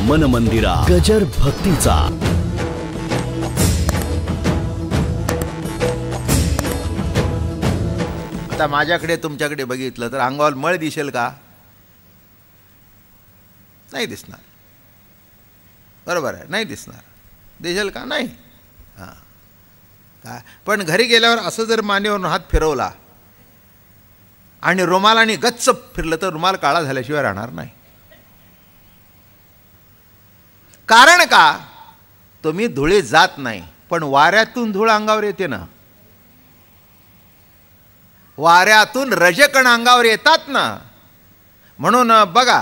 मन मंदिरा गजर भक्तीचा. आता माझ्याकडे तुमच्याकडे बघितलं तर अंगावर मळ दिसेल का? नाही दिसणार. बरोबर आहे, नाही दिसणार. दिसेल का? नाही. हां, काय पण घरी गेल्यावर असं जर मानेवरून हात फिरवला आणि रुमालाने गच्च फिरलं तर रुमाल काळा झाल्याशिवाय राहणार नाही. कारण का? तुम्ही धुळे जात नाही, पण वाऱ्यातून धूळ अंगावर येते ना. वाऱ्यातून रजकण अंगावर येतात ना. म्हणून बघा,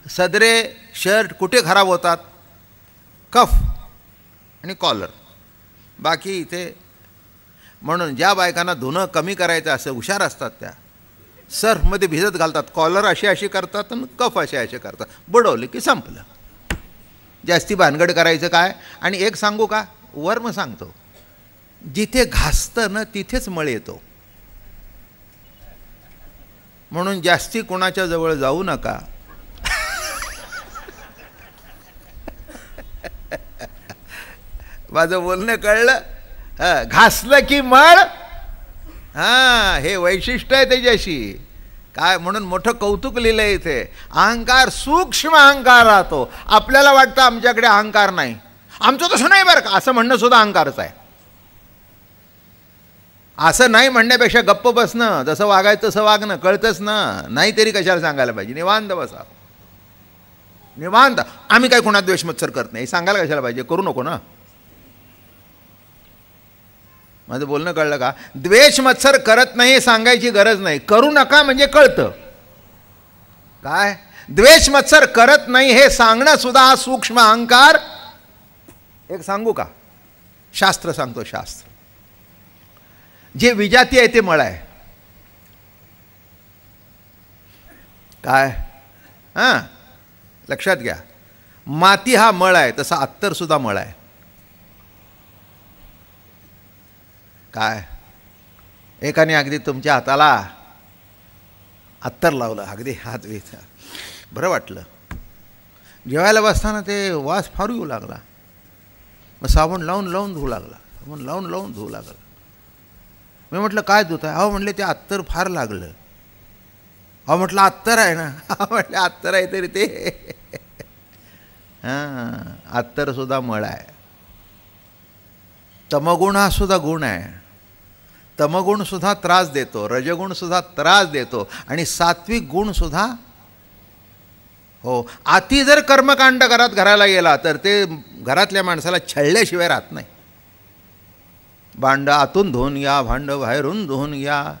सदरे शर्ट कुठे खराब होतात? कफ आणि कॉलर. बाकी इथे. म्हणून ज्या बायकांना धुणं कमी करायचं असं हुशार असतात, त्या सर्फमध्ये भिजत घालतात. कॉलर अशी अशी करतात आणि कफ असे असे करतात. बुडवले की संपलं. जास्ती भानगड करायचं काय? आणि एक सांगू का? वर्म सांगतो, जिथे घासतं ना तिथेच मळ येतो. म्हणून जास्ती कोणाच्या जवळ जाऊ नका. माझं बोलणं कळलं? घासलं की मळ. हां, हे वैशिष्ट्य आहे त्याच्याशी. काय म्हणून मोठं कौतुक लिहिलं इथे. अहंकार सूक्ष्म अहंकार राहतो. आपल्याला वाटतं आमच्याकडे अहंकार नाही, आमचं तसं नाही बरं का, असं म्हणणं सुद्धा अहंकारच आहे. असं नाही म्हणण्यापेक्षा गप्प बसणं, जसं वागायचं तसं वागणं. कळतंच ना. नाही तरी कशाला सांगायला पाहिजे? निवांत बसा, निवांत. आम्ही काय कोणा द्वेष मत्सर करत नाही सांगायला कशाला पाहिजे? करू नको ना. माझं बोलणं कळलं का? द्वेष मत्सर करत नाही सांगायची गरज नाही. करू नका म्हणजे कळतं. काय? द्वेष मत्सर करत नाही हे सांगणं सुद्धा हा सूक्ष्म अहंकार. एक सांगू का? शास्त्र सांगतो. शास्त्र जे विजाती आहे ते मळ आहे. काय? हां, लक्षात घ्या. माती हा मळ आहे, तसा अत्तर सुद्धा मळ आहे. काय? एकाने अगदी तुमच्या हाताला अत्तर लावलं, अगदी हात वेच, बरं वाटलं. जेवायला बसताना ते वास फार येऊ लागला. मग साबण लावून लावून धुवू लागला. साबण लावून लावून धुवू लागला. मी म्हटलं काय धुत आहे? अहो म्हणले ते अत्तर फार लागलं. अहो म्हटलं अत्तर आहे ना. म्हटलं अत्तर आहे तरी ते. हां, अत्तर सुद्धा मळ आहे. तमगुण हा सुद्धा गुण आहे. तमगुण सुद्धा त्रास देतो, रजगुण सुद्धा त्रास देतो, आणि सात्विक गुण सुद्धा. हो, अति जर कर्मकांड घरात घराला गेला तर ते घरातल्या माणसाला छळल्याशिवाय राहत नाही. भांड आतून धुवून घ्या, भांड बाहेरून धुवून घ्या.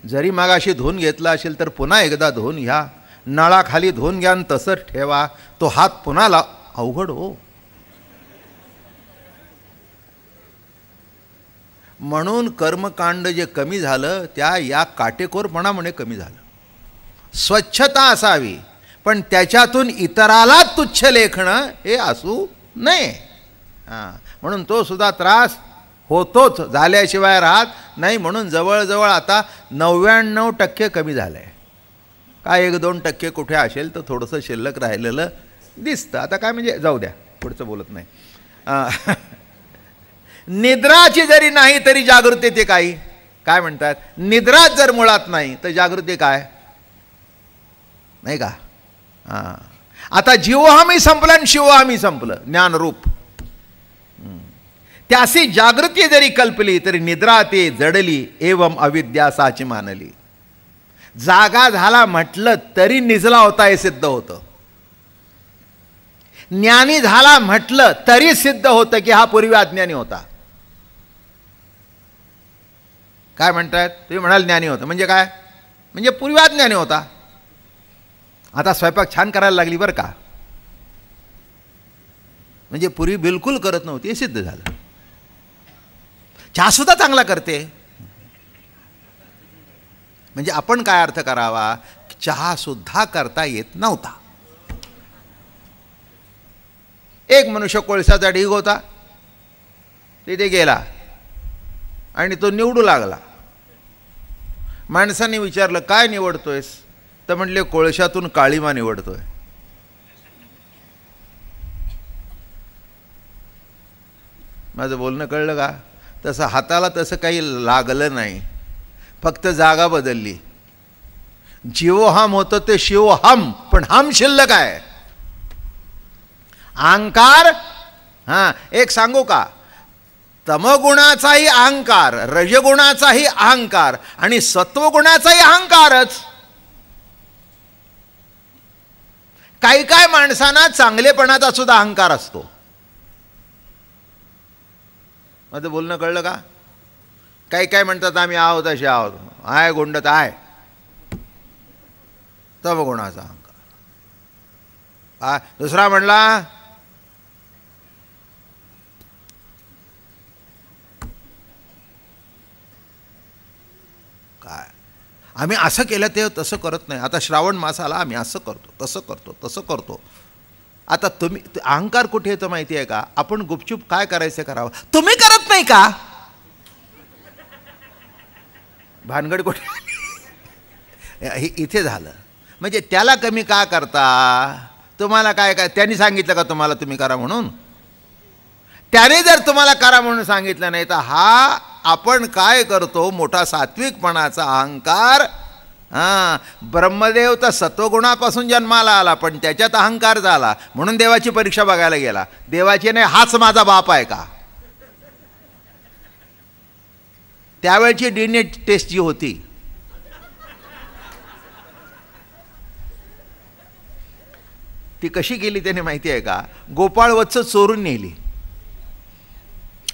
जरी मागाशी धुवून घेतला असेल तर पुन्हा एकदा धुवून घ्या. नळाखाली धुवून घ्या आणि तसंच ठेवा. तो हात पुन्हा अवघड हो. म्हणून कर्मकांड जे कमी झालं त्या या काटेकोरपणामुळे कमी झालं. स्वच्छता असावी, पण त्याच्यातून इतराला तुच्छ लेखणं हे असू नये. हां, म्हणून तो सुद्धा त्रास होतोच, झाल्याशिवाय राहत नाही. म्हणून जवळजवळ आता 99% कमी झालं आहे. काय 1-2% कुठे असेल तर थोडंसं शिल्लक राहिलेलं दिसतं. आता काय म्हणजे जाऊ द्या, पुढचं बोलत नाही. निद्राची जरी नाही तरी जागृती ते काही. काय म्हणतात? निद्राच जर मुळात नाही तर जागृती काय? नाही का? हां, आता जीवोहामी संपलं आणि शिवोहामी संपलं. ज्ञानरूप त्यासी जागृती जरी कल्पली तरी निद्रा ते जडली. एवम अविद्या साची मानली. जागा झाला म्हटलं तरी निजला होता हे सिद्ध होतं. ज्ञानी झाला म्हटलं तरी सिद्ध होतं की हा पूर्वी अज्ञानी होता. काय म्हणतात? तुम्ही म्हणाल ज्ञानी होता म्हणजे काय? म्हणजे पूर्वी अज्ञानी होता. आता स्वयंपाक छान करायला लागली बरं का. म्हणजे पूर्वी बिलकुल करत नव्हती हे सिद्ध झालं. चहा सुद्धा चांगला करते. म्हणजे आपण काय अर्थ करावा? चहा सुद्धा करता येत नव्हता. एक मनुष्य कोळशाचा ढीग होता, तिथे गेला आणि तो निवडू लागला. माणसाने विचारलं काय निवडतोयस? तर म्हटले कोळशातून काळीमा निवडतोय. माझं बोलणं कळलं का? तसं हाताला तसं काही लागलं नाही, फक्त जागा बदलली. जीवोहम होतं ते शिवोहम, पण हम शिल्लक आहे. अहंकार, हां एक सांगू का, तमगुणाचाही अहंकार, रजगुणाचाही अहंकार आणि सत्वगुणाचाही अहंकारच. काही काय माणसांना चांगलेपणाचा सुद्धा अहंकार असतो. माझं बोलणं कळलं का? काही काय म्हणतात आम्ही आहोत असे आहोत, आहे गुंडत आहे, तमगुणाचा अहंकार. दुसरा म्हणला काय, आम्ही असं केलं ते तसं करत नाही. आता श्रावण मास आला, आम्ही असं करतो, तसं करतो, तसं करतो. आता तुम्ही अहंकार कुठे येतं माहिती आहे का? आपण गुपचूप काय करायचं करावं, तुम्ही करत नाही का? भानगड कुठे इथे झालं. म्हणजे त्याला कमी का करता? तुम्हाला काय काय त्यांनी सांगितलं का तुम्हाला तुम्ही करा म्हणून? त्याने जर तुम्हाला करा म्हणून सांगितलं नाही तर हा आपण काय करतो, मोठा सात्विकपणाचा अहंकार. हां, ब्रह्मदेव तर सत्वगुणापासून जन्माला आला, पण त्याच्यात अहंकार झाला म्हणून देवाची परीक्षा बघायला गेला. देवाची नाही, हाच माझा बाप आहे का? त्यावेळची DNA टेस्ट जी होती ती कशी केली त्याने माहिती आहे का? गोपाळ वत्स चोरून नेली.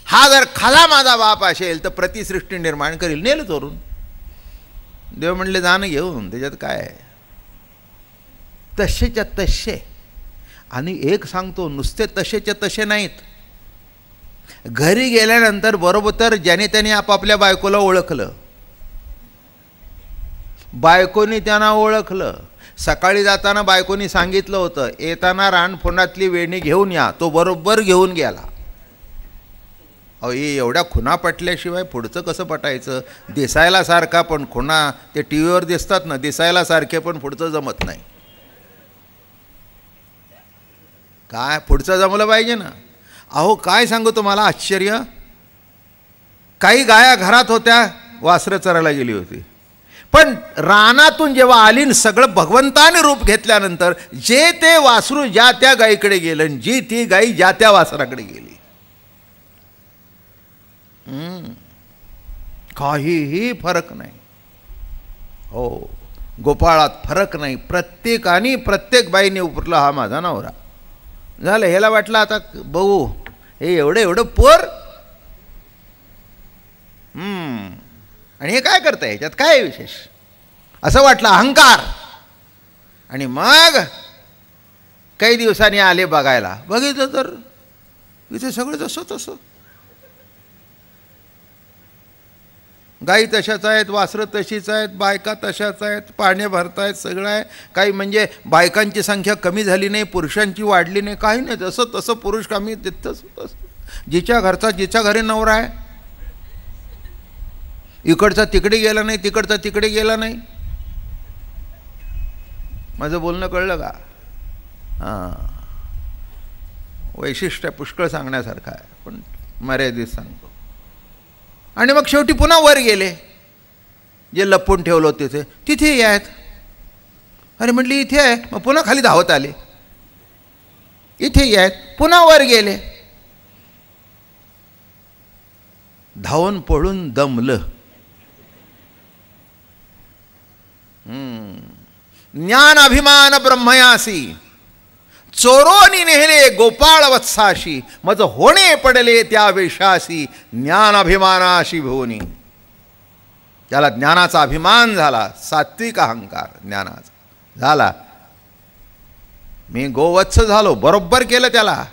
हा जर खरा माझा बाप असेल तर प्रतिसृष्टी निर्माण करील, नेलं चोरून. देव म्हणले जाणं घेऊन, त्याच्यात काय आहे. तसेच्या तसे. आणि एक सांगतो, नुसते तसेच्या तसे नाहीत. घरी गेल्यानंतर बरोबर ज्याने त्याने आपापल्या बायकोला ओळखलं, बायकोनी त्यांना ओळखलं. सकाळी जाताना बायकोनी सांगितलं होतं येताना रानफोनातली वेणी घेऊन या, तो बरोबर घेऊन गेला. अहो एवढ्या खुणा पटल्याशिवाय पुढचं कसं पटायचं? दिसायला सारखा पण खुणा ते टी व्हीवर दिसतात ना, दिसायला सारखे पण पुढचं जमत नाही. काय पुढचं जमलं पाहिजे ना. अहो काय सांगू तुम्हाला आश्चर्य, काही गाया घरात होत्या, वासरं चरायला गेली होती, पण रानातून जेव्हा आली न सगळं भगवंताने रूप घेतल्यानंतर जे ते वासरू ज्या त्या गायीकडे गेलं, जी ती गाई ज्या त्या वासराकडे गेली. काहीही फरक नाही. हो, गोपाळात फरक नाही. प्रत्येकाने प्रत्येक बाईने उपरला हा माझा नवरा. झालं, ह्याला वाटलं आता बघू हे एवढं एवढं पोर, आणि हे काय करताय, ह्याच्यात काय विशेष, असं वाटलं अहंकार. आणि मग काही दिवसांनी आले बघायला, बघितलं तर इथे सगळं तसं तसं. गाई तशाच आहेत, वासरं तशीच आहेत, बायका तशाच आहेत, पाण्या भरतायत, सगळं आहे. काही म्हणजे बायकांची संख्या कमी झाली नाही, पुरुषांची वाढली नाही, काही नाही. जसं तसं पुरुष कमी, तसं तसं जिच्या घरचा जिच्या घरी नवरा आहे. इकडचा तिकडे गेला नाही, तिकडचा तिकडे गेला नाही. माझं बोलणं कळलं का? हां, वैशिष्ट्य पुष्कळ सांगण्यासारखं आहे, पण मर्यादित सांगतो. आणि मग शेवटी पुन्हा वर गेले, जे लपवून ठेवलं होते तिथे आहेत. अरे म्हटली इथे आहे, मग पुन्हा खाली धावत आले, इथे आहेत, पुन्हा वर गेले. धावून पळून दमलं. ज्ञान अभिमान ब्रह्मयासी, चोरोनी नेहले गोपाळ वत्साशी, मज होणे पडले त्या वेशासी, ज्ञान अभिमानाशी भोनी. त्याला ज्ञानाचा अभिमान झाला, सात्विक अहंकार ज्ञानाचा झाला. मी गोवत्स झालो, बरोबर केलं त्याला,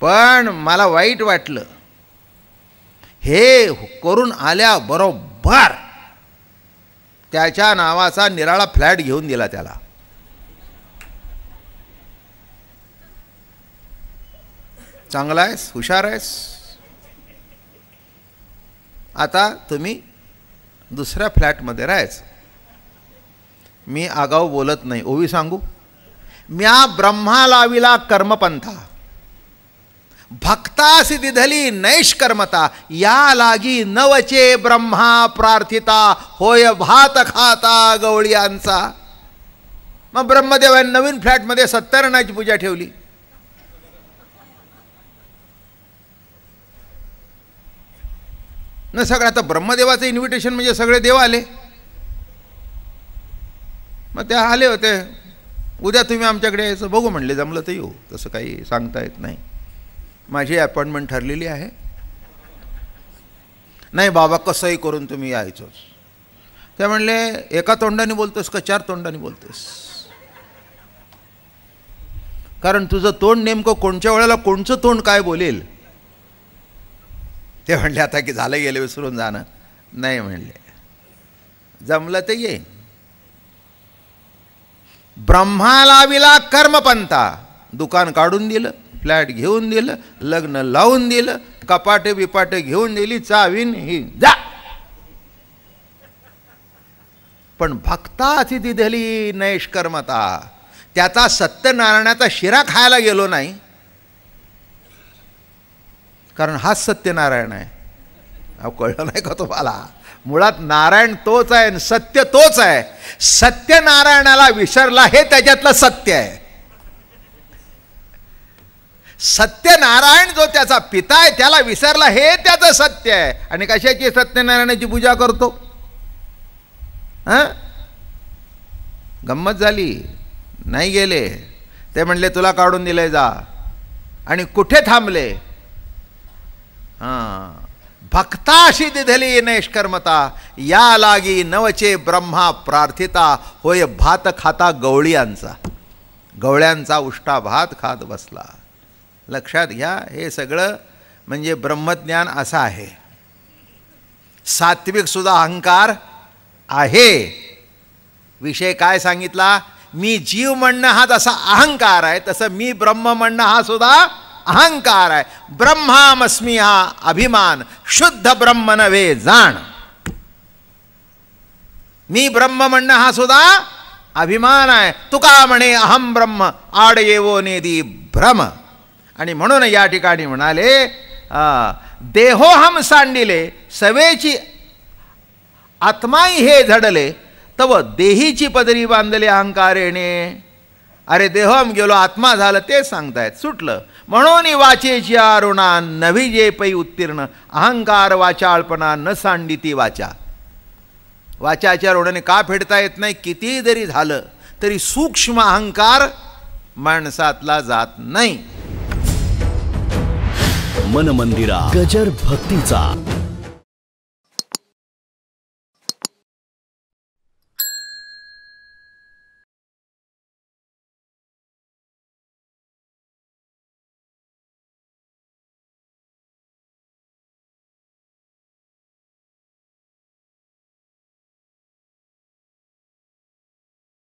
पण मला वाईट वाटलं. हे करून आल्या बरोबर त्याच्या नावाचा निराळा फ्लॅट घेऊन दिला त्याला. चांगला आहेस, हुशार आहेस, आता तुम्ही दुसऱ्या फ्लॅटमध्ये राहायचं. मी आगाऊ बोलत नाही, ओवी सांगू. म्या ब्रह्मा लाविला कर्मपंथा, भक्तासी दिधली नैष्कर्मता, या लागी नवचे ब्रह्मा प्रार्थिता, होय भात खाता गवळ्यांचा. मग ब्रह्मदेवाने नवीन फ्लॅटमध्ये सत्यनारायणाची पूजा ठेवली. न सगळं आता ब्रह्मदेवाचं इन्व्हिटेशन म्हणजे सगळे देव आले. मग ते आले होते, उद्या तुम्ही आमच्याकडे यायचं, बघू म्हणले, जमलं तर येऊ, तसं काही सांगता येत नाही, माझी अपॉइंटमेंट ठरलेली आहे. नाही बाबा कसंही करून तुम्ही यायचंच. ते म्हणले एका तोंडाने बोलतोस का 4 तोंडाने बोलतोस? कारण तुझं तोंड नेमकं कोणत्या वेळेला कोणचं तोंड काय बोलेल. ते म्हणले आता की झालं गेलं विसरून जाणं. नाही म्हणले, जमलं तर येईन. ब्रह्माला विला कर्मपंथा, दुकान काढून दिलं, फ्लॅट घेऊन दिलं, लग्न लावून दिलं, कपाटे बिपाटे घेऊन दिली, चावीन ही जा. पण भक्ताची दिधली नैष्कर्मता, त्याचा सत्यनारायणाचा शिरा खायला गेलो नाही, कारण हाच सत्यनारायण आहे. अहो कळलं नाही का तुम्हाला? मुळात नारायण तोच आहे, सत्य तोच आहे. सत्यनारायणाला विसरला हे त्याच्यातलं सत्य आहे. सत्यनारायण जो त्याचा पिता आहे त्याला विसरला हे त्याचं सत्य आहे. आणि कशाची सत्यनारायणाची पूजा करतो? गंमत झाली, नाही गेले. ते म्हणले तुला काढून दिलंय जा. आणि कुठे थांबले? भक्ताशी दिधली नैष्कर्मता, या लागी नवचे ब्रह्मा प्रार्थिता, होय भात खाता गवळ्यांचा. गवळ्यांचा उष्टा भात खात बसला. लक्षात घ्या, हे सगळं म्हणजे ब्रह्मज्ञान असं आहे. सात्विक सुद्धा अहंकार आहे. विषय काय सांगितला? मी जीव म्हणणं हा जसा अहंकार आहे, तसं मी ब्रह्म म्हणणं हा सुद्धा अहंकार आहे. ब्रह्मामस्मी हा अभिमान, शुद्ध ब्रह्म नव्हे जाण. मी ब्रह्म म्हणणं हा सुद्धा अभिमान आहे. तुका म्हणे अहम ब्रह्म, आड येवो नेदी भ्रम. आणि म्हणून या ठिकाणी म्हणाले देहो हम सांडिले, सवेची आत्माई हे झडले, तव देहीची पदरी बांधले अहंकारेने. अरे देहम गेलो, आत्मा झालं ते सांगतायत, सुटलं. म्हणून वाचेची आरुणा नवी जे पै उत्तीर्ण, अहंकार वाचाळपणा न सांडिती वाचा. वाचाच्या ऋणाने का फेडता येत नाही? किती जरी झालं तरी सूक्ष्म अहंकार माणसातला जात नाही. मन मंदिरा गजर भक्तीचा.